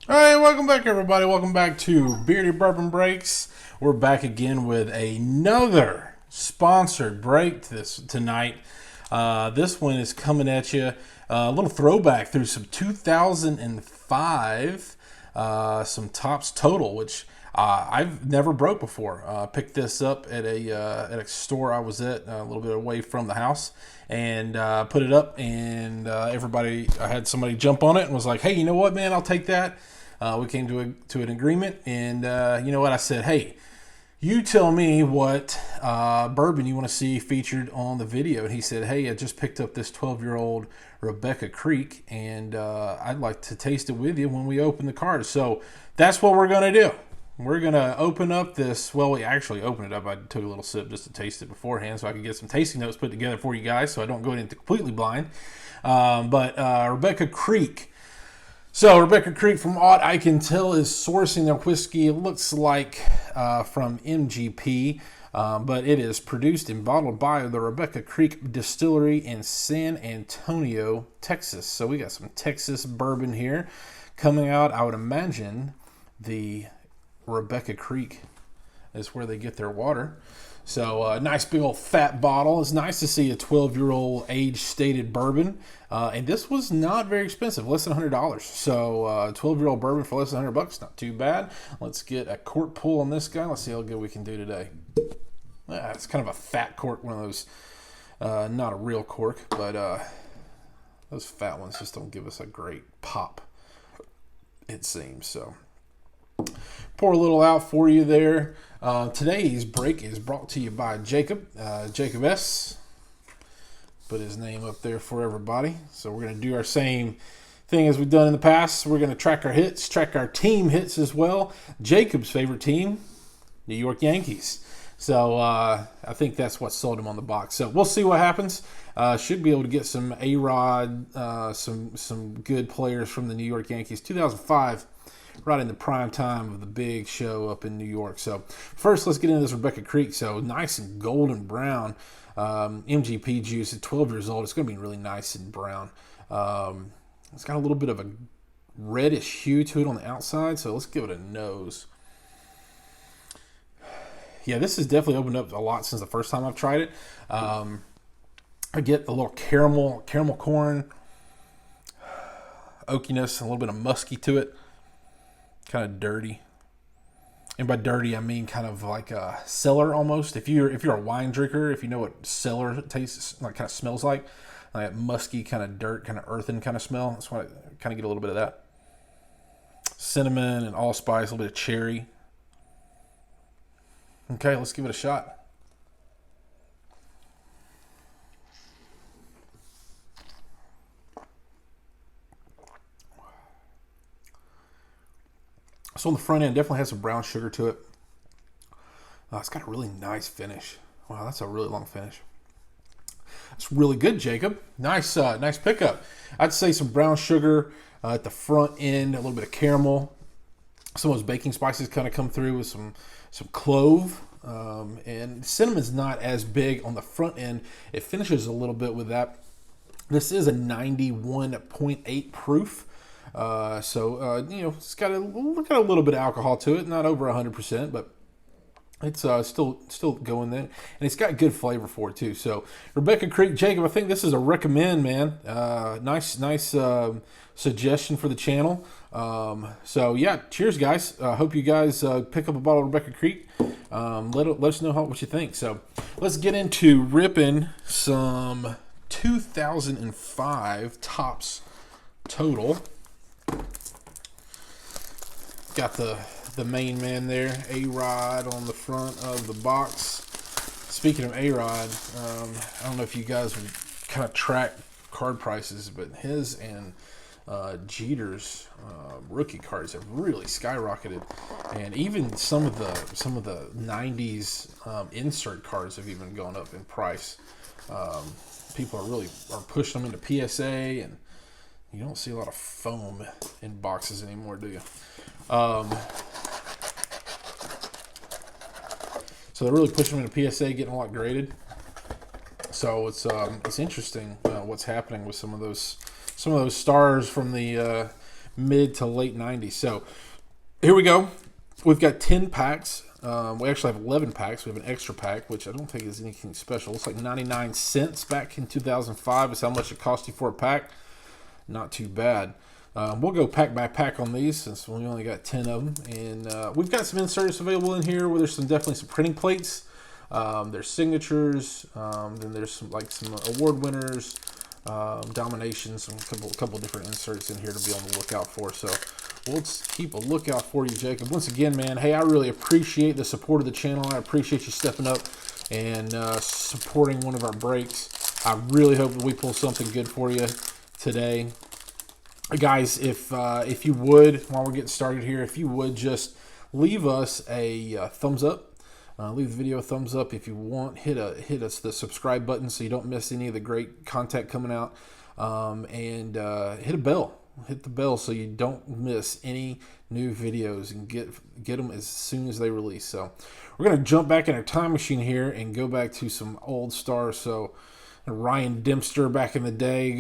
All right, welcome back, everybody. Welcome back to Beardy Bourbon Breaks. We're back again with another sponsored break tonight. This one is coming at you a little throwback through some 2005, some Tops Total, which I've never broke before. Picked this up at a store I was at a little bit away from the house, and put it up. And I had somebody jump on it and was like, "Hey, you know what, man? I'll take that." We came to an agreement, and you know what? I said, "Hey, you tell me what bourbon you want to see featured on the video." And he said, "Hey, I just picked up this 12-year-old Rebecca Creek, and I'd like to taste it with you when we open the card." So that's what we're going to do. We're going to open up this. Well, we actually opened it up. I took a little sip just to taste it beforehand so I could get some tasting notes put together for you guys so I don't go in completely blind. But Rebecca Creek. So Rebecca Creek, from aught I can tell, is sourcing their whiskey. It looks like from MGP, but it is produced and bottled by the Rebecca Creek Distillery in San Antonio, Texas. So we got some Texas bourbon here coming out. I would imagine the Rebecca Creek is where they get their water. So nice big old fat bottle. It's nice to see a 12-year-old age stated bourbon. And this was not very expensive, less than $100. So 12-year-old bourbon for less than $100, not too bad. Let's get a cork pull on this guy. Let's see how good we can do today. It's kind of a fat cork, one of those, not a real cork, but those fat ones just don't give us a great pop, it seems. So pour a little out for you there. Today's break is brought to you by Jacob. Jacob S. Put his name up there for everybody. So we're going to do our same thing as we've done in the past. We're going to track our hits, track our team hits as well. Jacob's favorite team, New York Yankees. So I think that's what sold him on the box. So we'll see what happens. Should be able to get some A-Rod, some good players from the New York Yankees. 2005. Right in the prime time of the big show up in New York. So first, let's get into this Rebecca Creek. So nice and golden brown. MGP juice at 12 years old. It's going to be really nice and brown. It's got a little bit of a reddish hue to it on the outside. So let's give it a nose. Yeah, this has definitely opened up a lot since the first time I've tried it. I get a little caramel corn, oakiness, a little bit of musky to it. Kind of dirty, and by dirty I mean kind of like a cellar almost. If you're a wine drinker, if you know what cellar tastes like, kind of smells like musky, kind of dirt, kind of earthen kind of smell. That's why I kind of get a little bit of that. Cinnamon and allspice, a little bit of cherry. Okay, let's give it a shot. So on the front end, definitely has some brown sugar to it. It's got a really nice finish. Wow, that's a really long finish. That's really good, Jacob. Nice pickup. I'd say some brown sugar at the front end, a little bit of caramel. Some of those baking spices kind of come through with some clove. And cinnamon's not as big on the front end. It finishes a little bit with that. This is a 91.8 proof. It's got a little bit of alcohol to it, not over 100%, but it's still going there, and it's got good flavor for it too. So Rebecca Creek, Jacob, I think this is a recommend, man. Nice suggestion for the channel. So yeah, cheers, guys. Hope you guys pick up a bottle of Rebecca Creek. Let us know what you think. So let's get into ripping some 2005 Tops Total. Got the main man there, A-Rod on the front of the box. Speaking of A-Rod, I don't know if you guys would kind of track card prices, but his and Jeter's rookie cards have really skyrocketed, and even some of the 90s insert cards have even gone up in price. People are pushing them into PSA, and you don't see a lot of foam in boxes anymore, do you? So they're really pushing them into PSA, getting a lot graded. So it's interesting what's happening with some of those stars from the mid to late 90s. So here we go. We've got 10 packs. We actually have 11 packs. We have an extra pack, which I don't think is anything special. It's like 99 cents back in 2005 is how much it cost you for a pack. Not too bad. We'll go pack by pack on these since we only got 10 of them. And we've got some inserts available in here where there's definitely some printing plates. There's signatures. Then there's some award winners, dominations, a couple different inserts in here to be on the lookout for. So let's keep a lookout for you, Jacob. Once again, man, hey, I really appreciate the support of the channel. I appreciate you stepping up and supporting one of our breaks. I really hope that we pull something good for you today. Guys, if you would, while we're getting started here, if you would just leave us a thumbs up. Leave the video a thumbs up if you want. Hit us the subscribe button so you don't miss any of the great content coming out. And hit a bell. Hit the bell so you don't miss any new videos and get them as soon as they release. So we're going to jump back in our time machine here and go back to some old stars. So Ryan Dempster back in the day,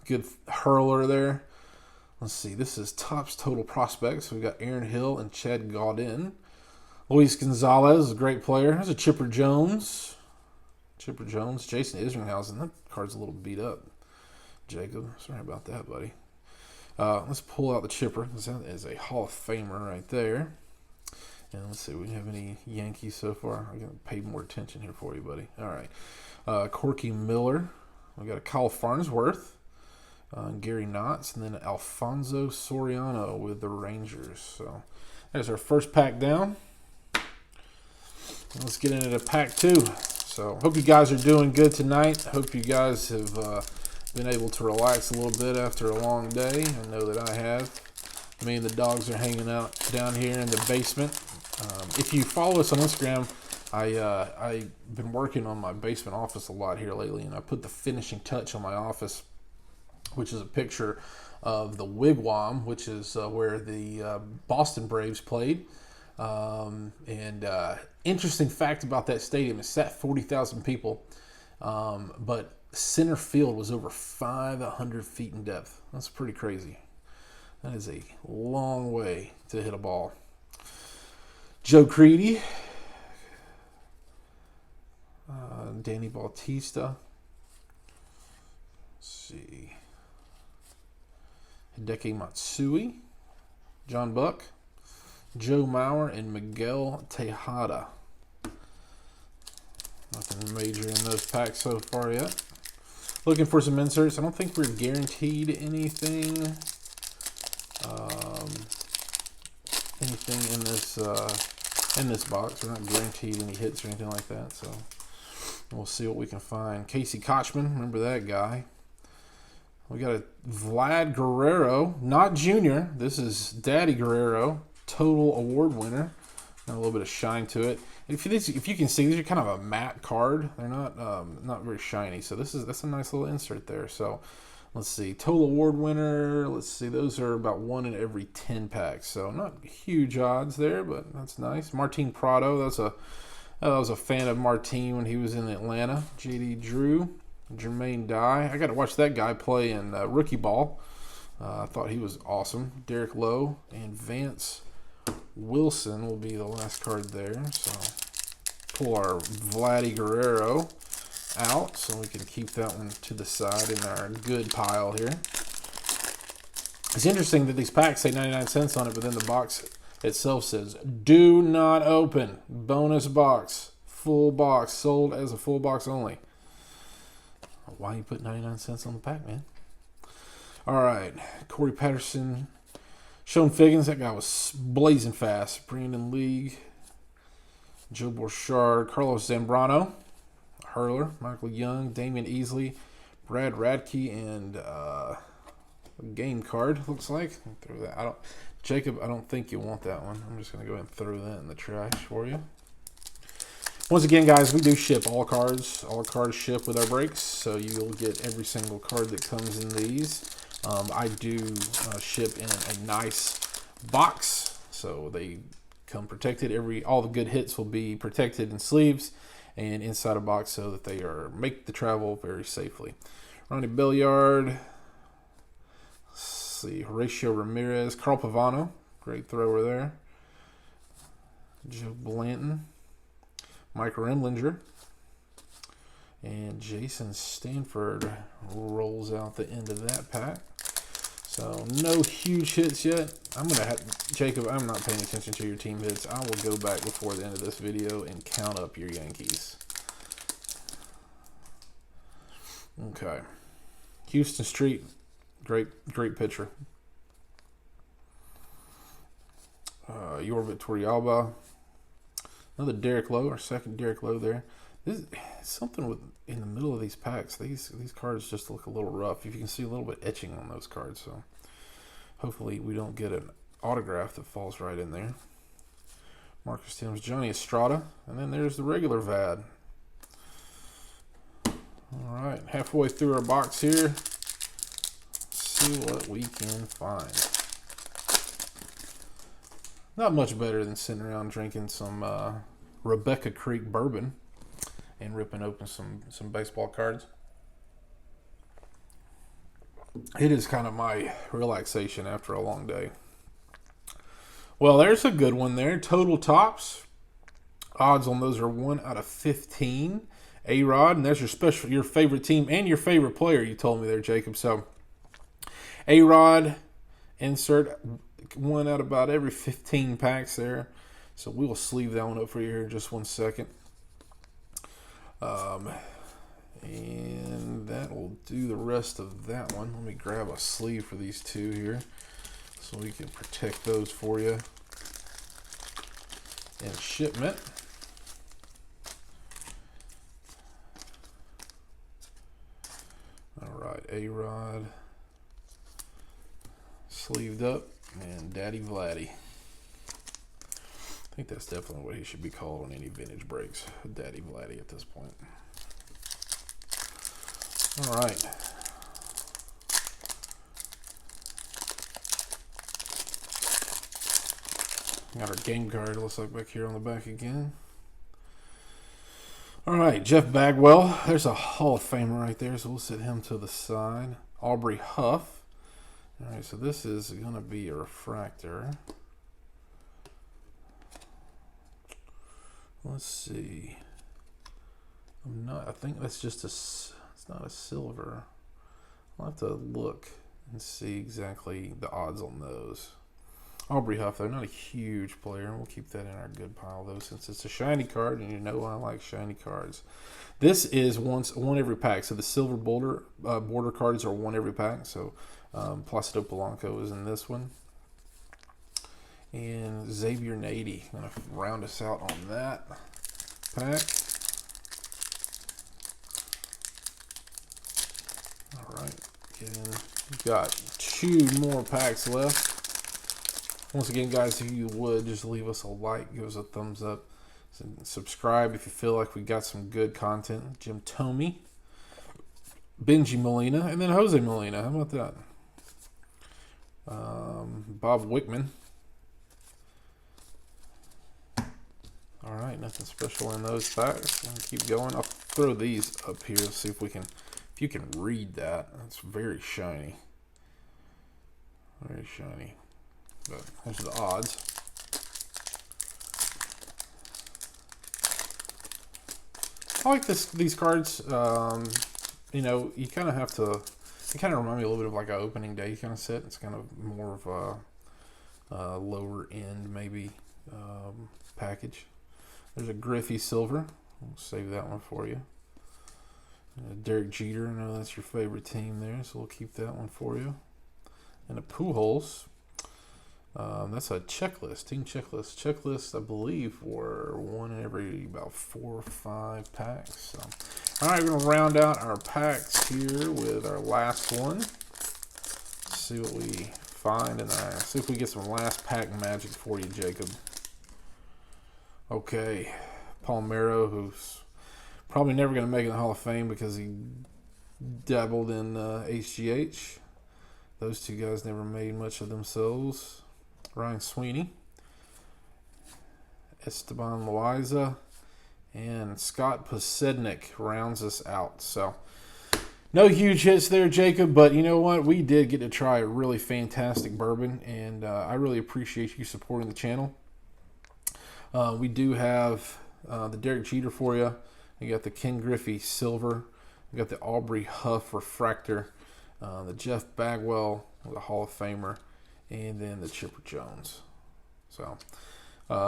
good hurler there. Let's see. This is Topps Total Prospects. So we've got Aaron Hill and Chad Gaudin. Luis Gonzalez, a great player. There's a Chipper Jones. Jason Isringhausen. That card's a little beat up, Jacob. Sorry about that, buddy. Let's pull out the Chipper. That is a Hall of Famer right there. And let's see, we have any Yankees so far? I'm going to pay more attention here for you, buddy. All right. Corky Miller. We got a Kyle Farnsworth. Gary Knotts. And then Alfonso Soriano with the Rangers. So there's our first pack down. Let's get into pack 2. So hope you guys are doing good tonight. Hope you guys have been able to relax a little bit after a long day. I know that I have. Me and the dogs are hanging out down here in the basement. If you follow us on Instagram, I've been working on my basement office a lot here lately, and I put the finishing touch on my office, which is a picture of the Wigwam, which is where the Boston Braves played. Interesting fact about that stadium, it sat 40,000 people, but center field was over 500 feet in depth. That's pretty crazy. That is a long way to hit a ball. Joe Creedy, Danny Bautista. Let's see. Hideki Matsui, John Buck, Joe Mauer, and Miguel Tejada. Nothing major in those packs so far yet. Looking for some inserts. I don't think we're guaranteed anything. Anything in this box. We're not guaranteed any hits or anything like that. So we'll see what we can find. Casey Kochman, remember that guy. We got a Vlad Guerrero, not Junior. This is Daddy Guerrero. Total award winner. Got a little bit of shine to it. If you can see, these are kind of a matte card. They're not very shiny. So that's a nice little insert there. So let's see, total award winner. Let's see, those are about 1 in every 10 packs. So not huge odds there, but that's nice. Martin Prado. I was a fan of Martin when he was in Atlanta. JD Drew, Jermaine Dye. I got to watch that guy play in rookie ball. I thought he was awesome. Derek Lowe and Vance Wilson will be the last card there. So pull our Vladdy Guerrero out so we can keep that one to the side in our good pile here. It's interesting that these packs say 99 cents on it, but then the box itself says do not open, bonus box, full box, sold as a full box only. Why you put 99 cents on the pack, man? All right, Corey Patterson, Sean Figgins, that guy was blazing fast. Brandon League, Joe Borchard, Carlos Zambrano, hurler, Michael Young, Damian Easley, Brad Radke, and a game card, looks like. Throw that. Jacob, I don't think you want that one. I'm just going to go ahead and throw that in the trash for you. Once again, guys, we do ship all cards. All cards ship with our breaks, so you'll get every single card that comes in these. I do ship in a nice box, so they come protected. All the good hits will be protected in sleeves and inside a box so that they make the travel very safely. Ronnie Belliard, see, Horatio Ramirez, Carl Pavano, great thrower there. Joe Blanton, Mike Remlinger, and Jason Stanford rolls out the end of that pack. So no huge hits yet. I'm going to have, Jacob, I'm not paying attention to your team hits. I will go back before the end of this video and count up your Yankees. Okay. Houston Street, great pitcher. Yorvit Torrealba. Another Derek Lowe, our second Derek Lowe there. This is something with in the middle of these packs. These cards just look a little rough. If you can see a little bit etching on those cards, so hopefully we don't get an autograph that falls right in there. Marcus Thames, Johnny Estrada, and then there's the regular VAD. All right, halfway through our box here. Let's see what we can find. Not much better than sitting around drinking some Rebecca Creek bourbon and ripping open some baseball cards. It is kind of my relaxation after a long day. Well, there's a good one there. Total Tops. Odds on those are 1 out of 15. A-Rod, and there's your favorite team and your favorite player, you told me there, Jacob. So, A-Rod, insert 1 out of about every 15 packs there. So we will sleeve that one up for you here in just 1 second. And that will do the rest of that one. Let me grab a sleeve for these two here so we can protect those for you in shipment. All right, A-Rod sleeved up, and Daddy Vladdy. I think that's definitely what he should be called on any vintage breaks. Daddy Vladdy at this point. All right. Got our game card, looks like back here on the back again. All right, Jeff Bagwell. There's a Hall of Famer right there, so we'll set him to the side. Aubrey Huff. All right, so this is going to be a refractor. Let's see. I think that's just it's not a silver. I'll have to look and see exactly the odds on those. Aubrey Huff, they're not a huge player. We'll keep that in our good pile, though, since it's a shiny card, and you know I like shiny cards. This is one every pack. So the silver border cards are 1 every pack. So Placido Polanco is in this one. And Xavier Nady going to round us out on that pack. All right, again, we've got 2 more packs left. Once again, guys, if you would, just leave us a like, give us a thumbs up, subscribe if you feel like we got some good content. Jim Thome, Benji Molina, and then Jose Molina. How about that? Bob Wickman. All right, nothing special in those packs. I'll keep going. I'll throw these up here, see if you can read that. It's very shiny. Very shiny. But those are the odds. I like these cards. You know, you kind of have to. They kind of remind me a little bit of like an opening day kind of set. It's kind of more of a lower end maybe package. There's a Griffey Silver. We'll save that one for you. Derek Jeter. I know that's your favorite team there, so we'll keep that one for you. And a Pujols. That's a checklist, team checklist. Checklist, I believe, were 1 in every about 4 or 5 packs. So, all right, we're gonna round out our packs here with our last one. Let's see what we find in there. See if we get some last pack magic for you, Jacob. Okay, Palmeiro, who's probably never gonna make it in the Hall of Fame because he dabbled in HGH. Those 2 guys never made much of themselves. Ryan Sweeney, Esteban Loaiza, and Scott Podsednik rounds us out. So No huge hits there, Jacob, but you know what? We did get to try a really fantastic bourbon, and I really appreciate you supporting the channel. We do have the Derek Jeter for you. You got the Ken Griffey Silver. We got the Aubrey Huff Refractor, the Jeff Bagwell, the Hall of Famer, and then the Chipper Jones. So,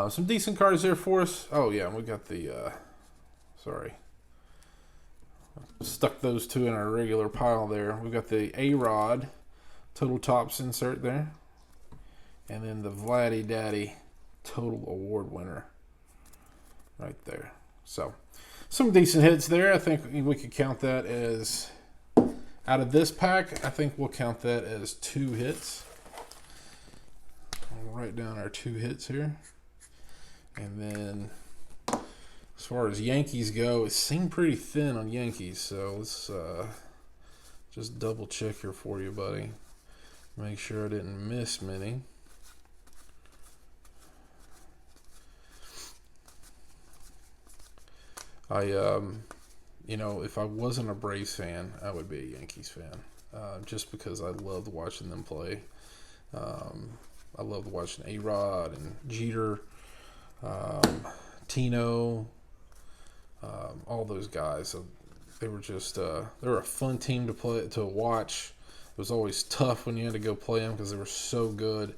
some decent cards there for us. Oh, yeah, we got the, stuck those two in our regular pile there. We got the A-Rod Total Tops insert there. And then the Vladdy Daddy Total Award winner right there. So, some decent hits there. I think we could count that as, out of this pack, I think we'll count that as 2 hits. I'll write down our 2 hits here. And then, as far as Yankees go, it seemed pretty thin on Yankees. So, let's just double check here for you, buddy. Make sure I didn't miss many. You know, if I wasn't a Braves fan, I would be a Yankees fan, just because I loved watching them play. I loved watching A-Rod and Jeter, Tino, all those guys. They were just they were a fun team to watch. It was always tough when you had to go play them because they were so good.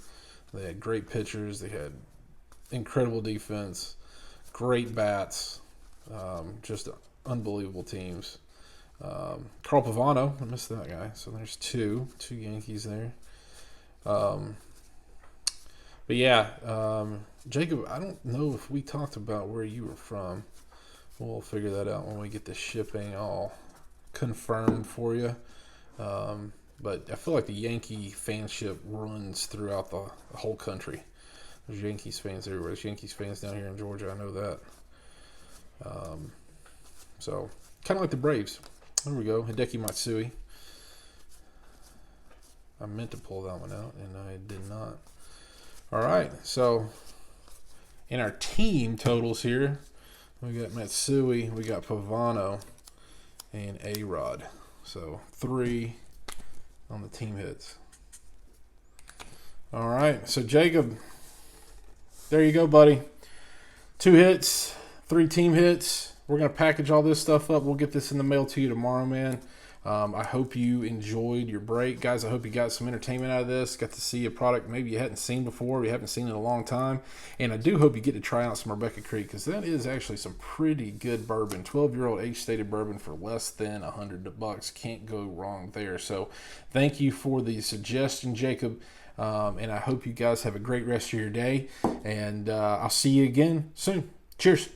They had great pitchers. They had incredible defense, great bats. Just unbelievable teams. Carl Pavano, I missed that guy. So there's two Yankees there. But yeah, Jacob, I don't know if we talked about where you were from. We'll figure that out when we get the shipping all confirmed for you. But I feel like the Yankee fanship runs throughout the whole country. There's Yankees fans everywhere. There's Yankees fans down here in Georgia. I know that. So, kind of like the Braves. There we go. Hideki Matsui. I meant to pull that one out, and I did not. All right. So, in our team totals here, we got Matsui, we got Pavano, and A-Rod. So, 3 on the team hits. All right. So, Jacob, there you go, buddy. 2 hits. 3 team hits. We're going to package all this stuff up. We'll get this in the mail to you tomorrow, man. I hope you enjoyed your break. Guys, I hope you got some entertainment out of this. Got to see a product maybe you hadn't seen before. You haven't seen in a long time. And I do hope you get to try out some Rebecca Creek because that is actually some pretty good bourbon. 12-year-old age-stated bourbon for less than $100. Can't go wrong there. So thank you for the suggestion, Jacob. And I hope you guys have a great rest of your day. And I'll see you again soon. Cheers.